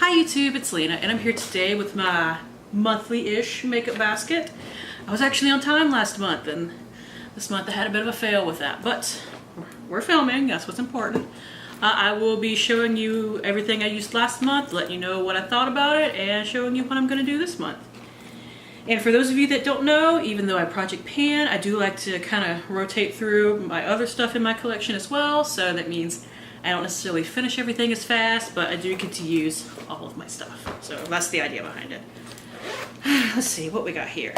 Hi YouTube, it's Lena, and I'm here today with my monthly-ish makeup basket. I was actually on time last month, and this month I had a bit of a fail with that, but we're filming, that's what's important. I will be showing you everything I used last month, letting you know what I thought about it, and showing you what I'm going to do this month. And for those of you that don't know, even though I project pan, I do like to kind of rotate through my other stuff in my collection as well, so that means I don't necessarily finish everything as fast, but I do get to use all of my stuff. So that's the idea behind it. Let's see what we got here.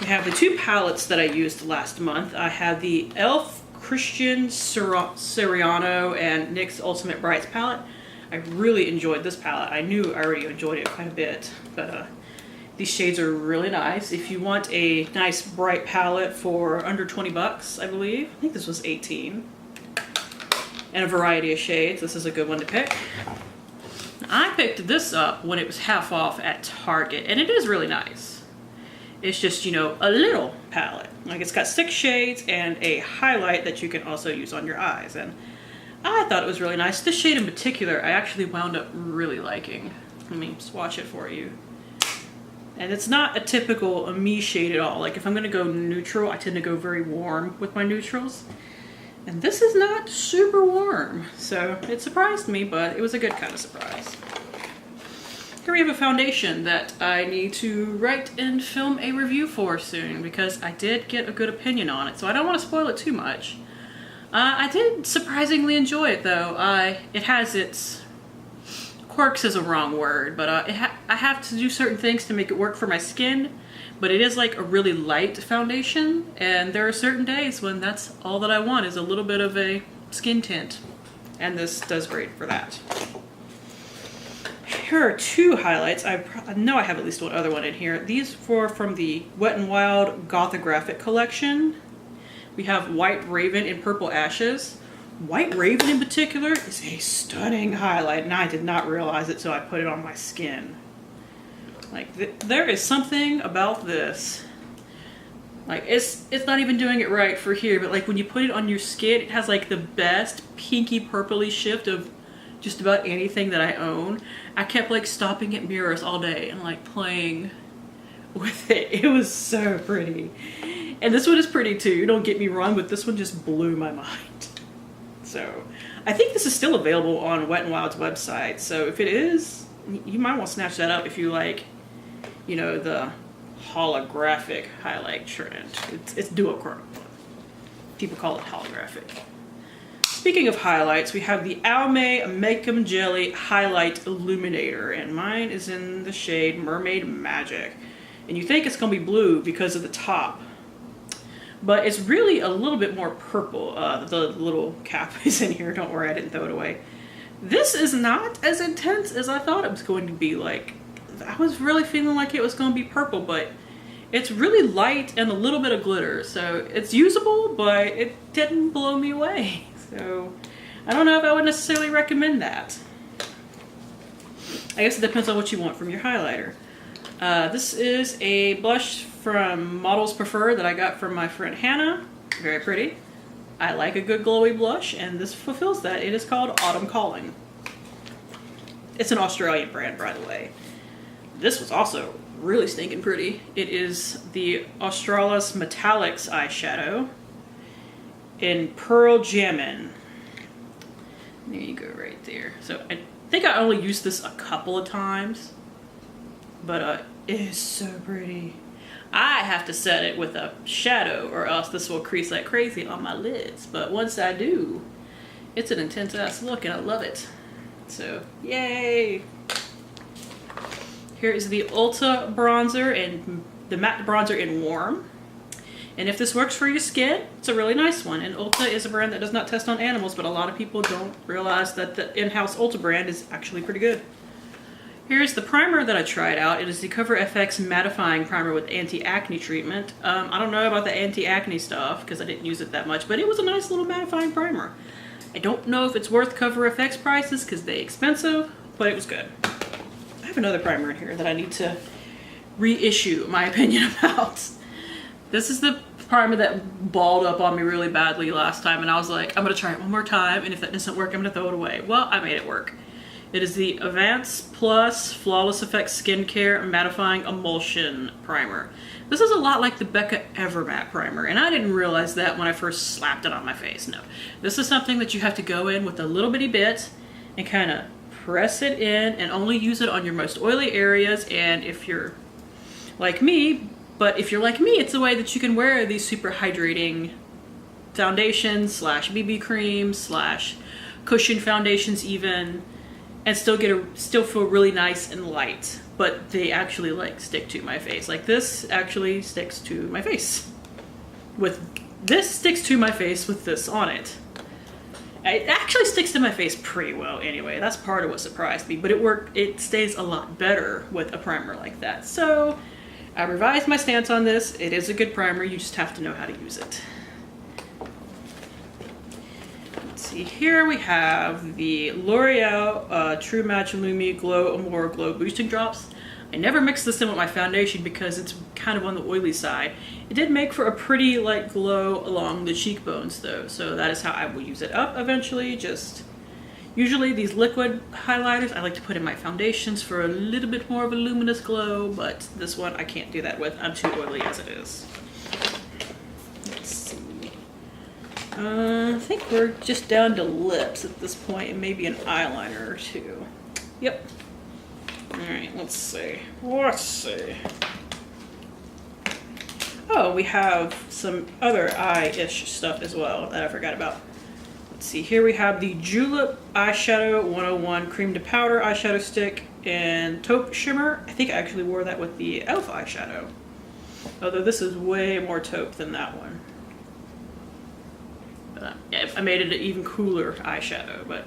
We have the two palettes that I used last month. I have the e.l.f. Christian Siriano and NYX Ultimate Brights palette. I really enjoyed this palette. I knew I already enjoyed it quite a bit, but these shades are really nice. If you want a nice bright palette for under 20 bucks, I believe. I think this was 18. And a variety of shades. This is a good one to pick. I picked this up when it was half off at Target, and it is really nice. It's just, you know, a little palette. Like, it's got 6 shades and a highlight that you can also use on your eyes, and I thought it was really nice. This shade in particular, I actually wound up really liking. Let me swatch it for you. And it's not a typical me shade at all. Like, if I'm gonna go neutral, I tend to go very warm with my neutrals. And this is not super warm, so it surprised me, but it was a good kind of surprise. Here we have a foundation that I need to write and film a review for soon, because I did get a good opinion on it, so I don't want to spoil it too much. I did surprisingly enjoy it, though. It has its quirks is a wrong word, but I have to do certain things to make it work for my skin. But it is like a really light foundation, and there are certain days when that's all that I want is a little bit of a skin tint. And this does great for that. Here are 2 highlights. I know I have at least one other one in here. These were from the Wet n Wild Gothographic collection. We have White Raven in Purple Ashes. White Raven in particular is a stunning highlight, and I did not realize it till I put it on my skin. Like, there is something about this. Like, it's not even doing it right for here, but like when you put it on your skin, it has like the best pinky purpley shift of just about anything that I own. I kept like stopping at mirrors all day and like playing with it. It was so pretty. And this one is pretty too, don't get me wrong, but this one just blew my mind. So, I think this is still available on Wet n Wild's website, so if it is, you might want to snatch that up if you like, you know, the holographic highlight trend. It's duochrome. People call it holographic. Speaking of highlights, we have the Almay Make-em Jelly Highlight Illuminator, and mine is in the shade Mermaid Magic. And you think it's going to be blue because of the top, but it's really a little bit more purple. The little cap is in here. Don't worry, I didn't throw it away. This is not as intense as I thought it was going to be. Like, I was really feeling like it was going to be purple, but it's really light and a little bit of glitter. So it's usable, but it didn't blow me away. So I don't know if I would necessarily recommend that. I guess it depends on what you want from your highlighter. This is a blush from Models Prefer that I got from my friend Hannah. Very pretty. I like a good glowy blush, and this fulfills that. It is called Autumn Calling. It's an Australian brand, by the way. This was also really stinking pretty. It is the Australis Metallics eyeshadow in Pearl Jammin'. There you go, right there. So I think I only used this a couple of times, but it is so pretty. I have to set it with a shadow or else this will crease like crazy on my lids. But once I do, it's an intense ass look and I love it. So, yay! Here is the Ulta bronzer and the matte bronzer in Warm. And if this works for your skin, it's a really nice one. And Ulta is a brand that does not test on animals, but a lot of people don't realize that the in-house Ulta brand is actually pretty good. Here's the primer that I tried out. It is the Cover FX Mattifying Primer with Anti-Acne Treatment. I don't know about the anti-acne stuff because I didn't use it that much, but it was a nice little mattifying primer. I don't know if it's worth Cover FX prices because they're expensive, but it was good. I have another primer in here that I need to reissue my opinion about. This is the primer that balled up on me really badly last time, and I was like, I'm gonna try it one more time, and if that doesn't work, I'm gonna throw it away. Well, I made it work. It is the Advance Plus Flawless Effects Skincare Mattifying Emulsion Primer. This is a lot like the Becca Evermatte Primer, and I didn't realize that when I first slapped it on my face. No, this is something that you have to go in with a little bitty bit and kind of press it in and only use it on your most oily areas. And if you're like me, it's a way that you can wear these super hydrating foundations slash BB creams slash cushion foundations even, and still feel really nice and light, but they actually like stick to my face. Like this actually sticks to my face. This sticks to my face with this on it. It actually sticks to my face pretty well anyway. That's part of what surprised me, but it stays a lot better with a primer like that. So I revised my stance on this. It is a good primer, you just have to know how to use it. See, here we have the L'Oreal True Match Lumi Glow Amore Glow Boosting Drops. I never mixed this in with my foundation because it's kind of on the oily side. It did make for a pretty light glow along the cheekbones though, so that is how I will use it up eventually. Usually these liquid highlighters I like to put in my foundations for a little bit more of a luminous glow, but this one I can't do that with. I'm too oily as it is. I think we're just down to lips at this point and maybe an eyeliner or two. Yep. Alright, let's see. Oh, we have some other eye-ish stuff as well that I forgot about. Let's see, here we have the Julep Eyeshadow 101 Cream to Powder Eyeshadow Stick in Taupe Shimmer. I think I actually wore that with the e.l.f. eyeshadow. Although this is way more taupe than that one. Yeah, I made it an even cooler eyeshadow, but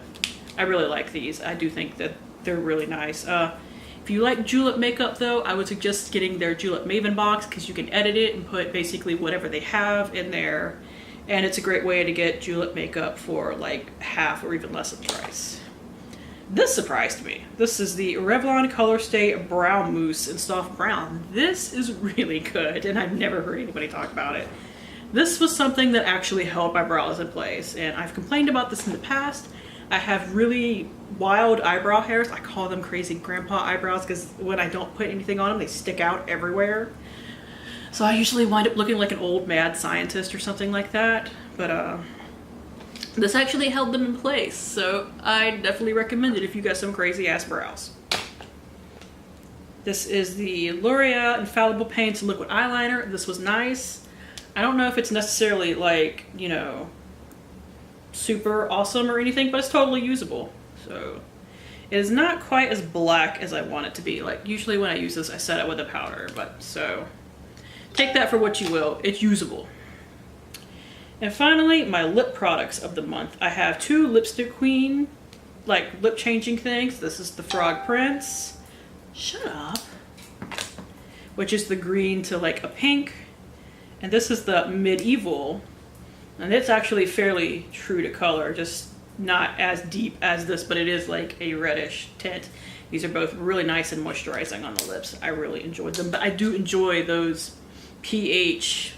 I really like these. I do think that they're really nice. If you like Julep makeup though, I would suggest getting their Julep Maven box because you can edit it and put basically whatever they have in there. And it's a great way to get Julep makeup for like half or even less of the price. This surprised me. This is the Revlon Color Stay Brow Mousse in Soft Brown. This is really good and I've never heard anybody talk about it. This was something that actually held my brows in place, and I've complained about this in the past. I have really wild eyebrow hairs. I call them crazy grandpa eyebrows because when I don't put anything on them, they stick out everywhere. So I usually wind up looking like an old mad scientist or something like that. But this actually held them in place, so I definitely recommend it if you got some crazy ass brows. This is the L'Oreal Infallible Paints Liquid Eyeliner. This was nice. I don't know if it's necessarily like, you know, super awesome or anything, but it's totally usable. So it is not quite as black as I want it to be. Like usually when I use this, I set it with a powder, but so take that for what you will. It's usable. And finally, my lip products of the month. I have two Lipstick Queen, like lip changing things. This is the Frog Prince. Shut up. Which is the green to like a pink. And this is the Medieval, and it's actually fairly true to color, just not as deep as this, but it is like a reddish tint. These are both really nice and moisturizing on the lips. I really enjoyed them, but I do enjoy those pH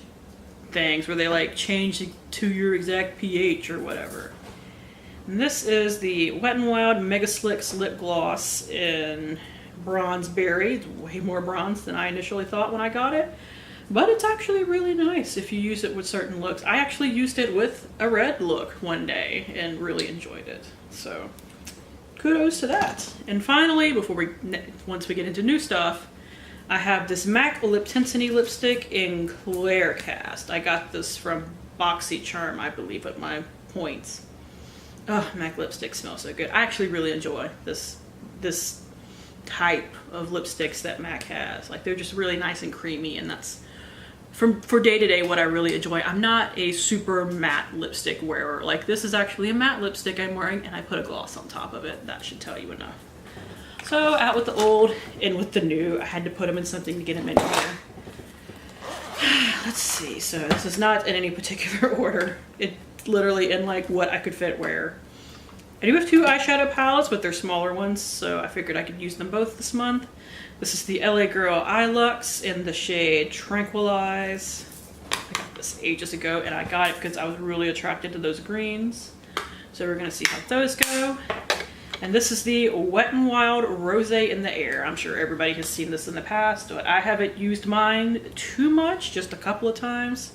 things where they like change to your exact pH or whatever. And this is the Wet n Wild Mega Slicks Lip Gloss in Bronze Berry. It's way more bronze than I initially thought when I got it. But it's actually really nice if you use it with certain looks. I actually used it with a red look one day and really enjoyed it. So kudos to that. And finally, once we get into new stuff, I have this MAC Lip Tensity lipstick in Clear Cast. I got this from BoxyCharm, I believe, at my points. Oh, MAC lipstick smells so good. I actually really enjoy this type of lipsticks that MAC has. Like they're just really nice and creamy, and that's for day to day what I really enjoy. I'm not a super matte lipstick wearer. Like this is actually a matte lipstick I'm wearing, and I put a gloss on top of it. That should tell you enough. So out with the old, in with the new. I had to put them in something to get them in here. Let's see. So this is not in any particular order. It's literally in like what I could fit where. I do have two eyeshadow palettes, but they're smaller ones, so I figured I could use them both this month. This is the LA Girl Eye Luxe in the shade Tranquilize. I got this ages ago, and I got it because I was really attracted to those greens. So we're gonna see how those go. And this is the Wet n Wild Rosé in the Air. I'm sure everybody has seen this in the past, but I haven't used mine too much, just a couple of times.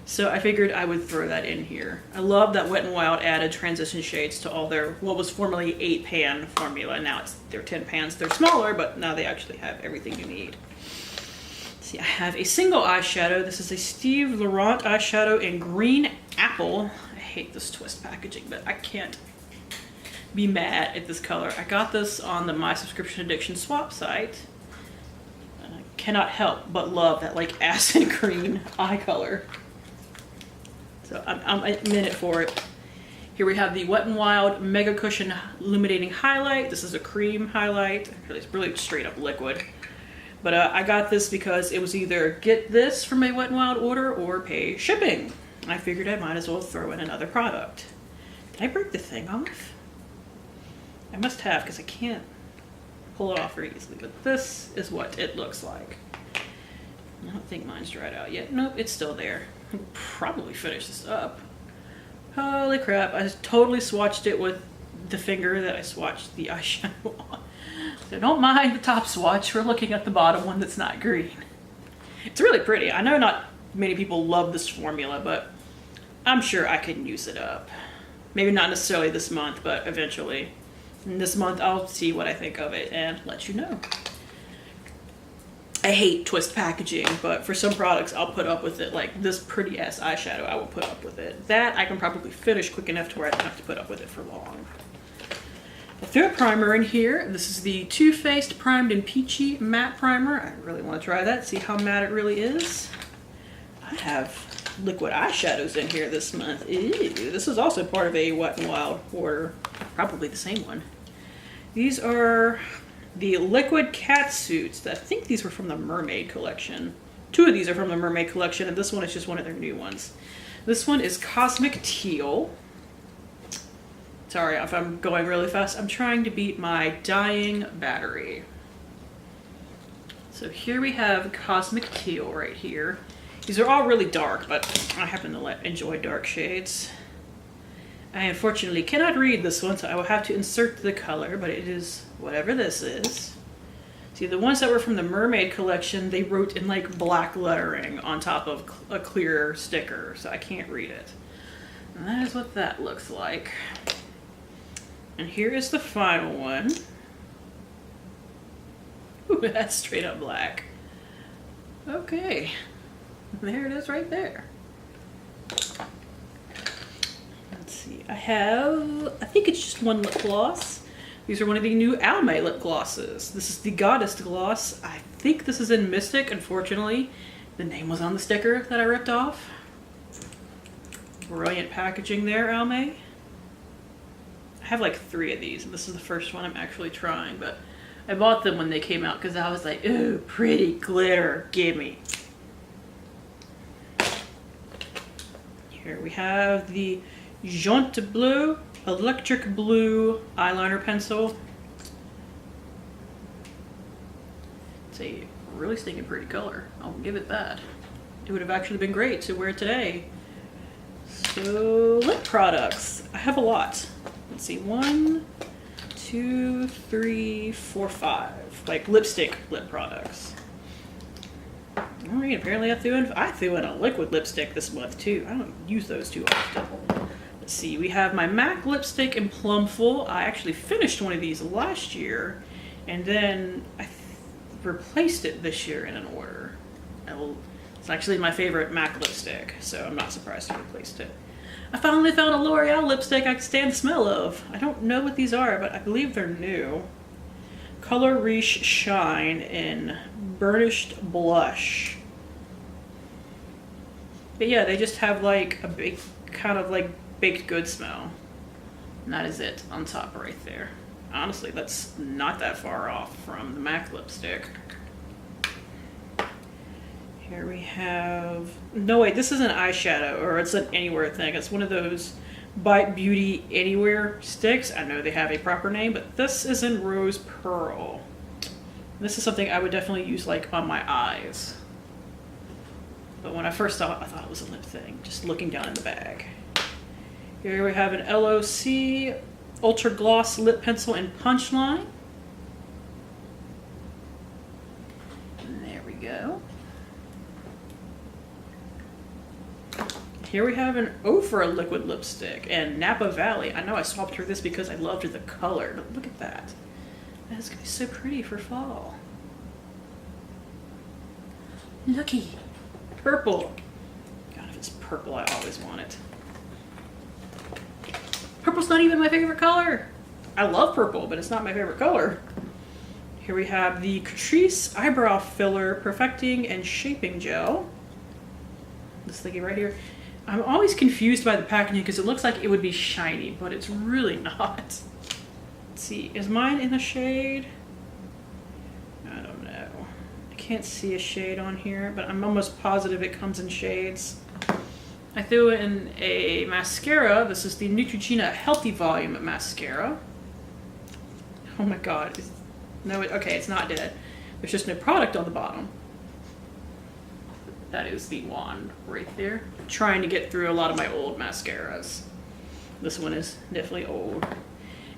So I figured I would throw that in here. I love that Wet n Wild added transition shades to all their, what was formerly 8-pan formula. Now they're 10 pans. They're smaller, but now they actually have everything you need. See, I have a single eyeshadow. This is a Steve Laurent eyeshadow in Green Apple. I hate this twist packaging, but I can't be mad at this color. I got this on the My Subscription Addiction swap site. And I cannot help but love that like acid green eye color. So I'm in it for it. Here we have the Wet n Wild Mega Cushion Illuminating Highlight. This is a cream highlight. It's really straight up liquid. But I got this because it was either get this from a Wet n Wild order or pay shipping. I figured I might as well throw in another product. Did I break the thing off? I must have, because I can't pull it off very easily. But this is what it looks like. I don't think mine's dried out yet. Nope, it's still there. I'll probably finish this up. Holy crap, I totally swatched it with the finger that I swatched the eyeshadow on. So don't mind the top swatch, we're looking at the bottom one that's not green. It's really pretty. I know not many people love this formula, but I'm sure I can use it up. Maybe not necessarily this month, but eventually. And this month I'll see what I think of it and let you know. I hate twist packaging, but for some products I'll put up with it. Like this pretty ass eyeshadow, I will put up with it. That I can probably finish quick enough to where I don't have to put up with it for long. I threw a primer in here. This is the Too Faced Primed and Peachy Matte Primer. I really want to try that, see how matte it really is. I have liquid eyeshadows in here this month. Ew, this is also part of a Wet n Wild order. Probably the same one. These are the liquid cat suits. I think these were from the Mermaid collection. Two of these are from the Mermaid collection, and this one is just one of their new ones. This one is Cosmic Teal. Sorry if I'm going really fast. I'm trying to beat my dying battery. So here we have Cosmic Teal right here. These are all really dark, but I happen to enjoy dark shades. I unfortunately cannot read this one, so I will have to insert the color, but it is whatever this is. See, the ones that were from the Mermaid collection, they wrote in like black lettering on top of a clear sticker, so I can't read it. And that is what that looks like. And here is the final one. Ooh, that's straight up black. Okay. There it is right there. Let's see. I think it's just one lip gloss. These are one of the new Almay lip glosses. This is the Goddess gloss. I think this is in Mystic, unfortunately. The name was on the sticker that I ripped off. Brilliant packaging there, Almay. I have like 3 of these, and this is the first one I'm actually trying, but I bought them when they came out because I was like, ooh, pretty glitter, gimme. Here we have the Jaunte Bleu Electric Blue eyeliner pencil. It's a really stinking pretty color. I'll give it that. It would have actually been great to wear today. So, lip products. I have a lot. Let's see, 1, 2, 3, 4, 5. Like lipstick lip products. Alright, apparently I threw in a liquid lipstick this month too. I don't use those too often. Let's see, we have my MAC lipstick in Plumful. I actually finished one of these last year, and then I replaced it this year in an order. It's actually my favorite MAC lipstick, so I'm not surprised I replaced it. I finally found a L'Oreal lipstick I can stand the smell of. I don't know what these are, but I believe they're new. Color Riche Shine in Burnished Blush. But yeah, they just have like a big, kind of like baked good smell. And that is it on top right there. Honestly, that's not that far off from the MAC lipstick. Here we have, no wait, this is an eyeshadow, or it's an Anywhere thing. It's one of those Bite Beauty Anywhere sticks. I know they have a proper name, but this is in Rose Pearl. This is something I would definitely use like on my eyes. But when I first saw it, I thought it was a lip thing, just looking down in the bag. Here we have an LOC Ultra Gloss Lip Pencil in Punchline. And there we go. Here we have an Ofra liquid lipstick and Napa Valley. I know I swapped through this because I loved the color. But look at that. That is going to be so pretty for fall. Looky. Purple. God, if it's purple, I always want it. Purple's not even my favorite color. I love purple, but it's not my favorite color. Here we have the Catrice Eyebrow Filler Perfecting and Shaping Gel. This thingy right here. I'm always confused by the packaging because it looks like it would be shiny, but it's really not. Let's see, is mine in the shade? I don't know. I can't see a shade on here, but I'm almost positive it comes in shades. I threw in a mascara. This is the Neutrogena Healthy Volume Mascara. Oh my god. No, okay, it's not dead. There's just no product on the bottom. That is the wand right there. I'm trying to get through a lot of my old mascaras. This one is definitely old.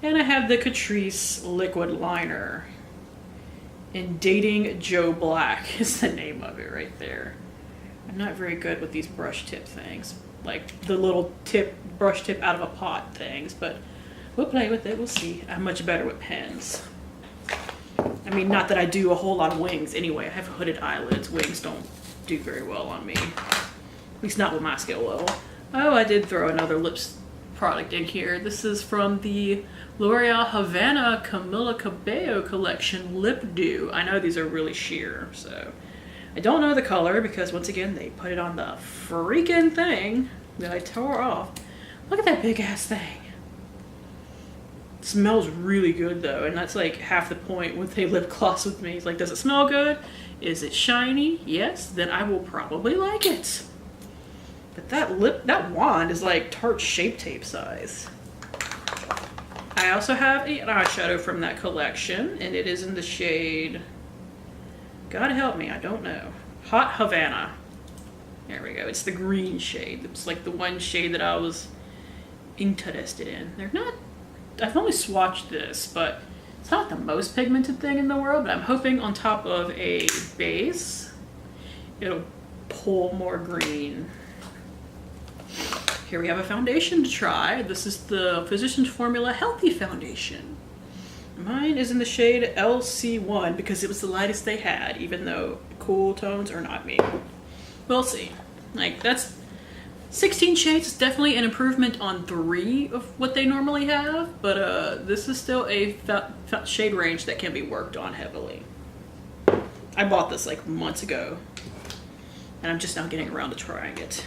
And I have the Catrice Liquid Liner. And Dating Joe Black is the name of it right there. I'm not very good with these brush tip things. Like the little brush tip out of a pot things, but we'll play with it, we'll see. I'm much better with pens. I mean, not that I do a whole lot of wings anyway. I have hooded eyelids. Wings don't do very well on me. At least not with my skill level. Oh, I did throw another lips product in here. This is from the L'Oreal Havana Camila Cabello collection Lip Dew. I know these are really sheer, so I don't know the color because once again they put it on the freaking thing that I tore off. Look at that big ass thing. It smells really good though, and that's like half the point with a lip gloss with me. It's like, does it smell good? Is it shiny? Yes, then I will probably like it. But that wand is like Tarte Shape Tape size. I also have an eyeshadow from that collection, and it is in the shade, God help me, I don't know. Hot Havana. There we go. It's the green shade. It's like the one shade that I was interested in. They're not, I've only swatched this, but it's not the most pigmented thing in the world, but I'm hoping on top of a base, it'll pull more green. Here we have a foundation to try. This is the Physicians Formula Healthy Foundation. Mine is in the shade LC1 because it was the lightest they had, even though cool tones are not me. We'll see. Like, that's 16 shades is definitely an improvement on 3 of what they normally have, but this is still a shade range that can be worked on heavily. I bought this like months ago, and I'm just now getting around to trying it.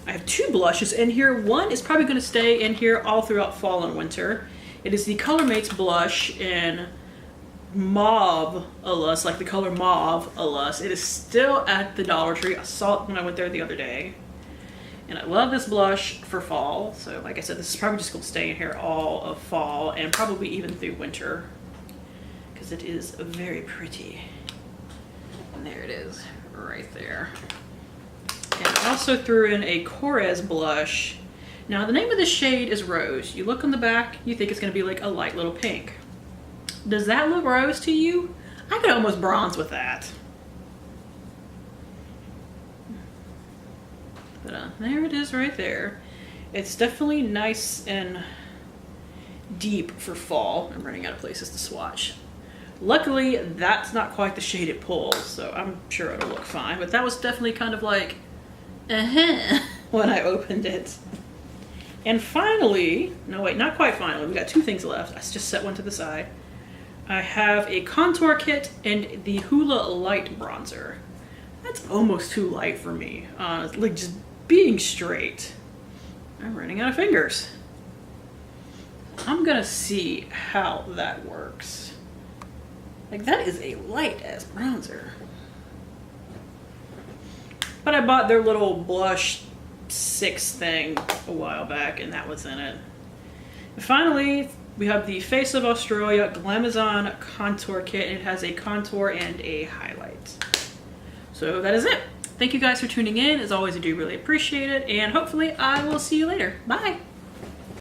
I have 2 blushes in here. One is probably going to stay in here all throughout fall and winter. It is the ColorMates blush in Mauve Alus, like the color Mauve Alus. It is still at the Dollar Tree. I saw it when I went there the other day. And I love this blush for fall. So like I said, this is probably just going to stay in here all of fall and probably even through winter, because it is very pretty. And there it is, right there. And I also threw in a Korres blush. Now the name of this shade is Rose. You look on the back, you think it's going to be like a light little pink. Does that look rose to you? I could almost bronze with that. But there it is right there. It's definitely nice and deep for fall. I'm running out of places to swatch. Luckily, that's not quite the shade it pulls, so I'm sure it'll look fine. But that was definitely kind of like, when I opened it. And finally, no wait, not quite finally, we got 2 things left. I just set one to the side. I have a contour kit and the Hoola Light Bronzer. That's almost too light for me. Like just being straight. I'm running out of fingers. I'm gonna see how that works. Like that is a light ass bronzer. But I bought their little blush 6 thing a while back, and that was in it. And finally, we have the Face of Australia Glamazon Contour Kit, and it has a contour and a highlight. So that is it. Thank you guys for tuning in. As always, I do really appreciate it, and hopefully I will see you later. Bye!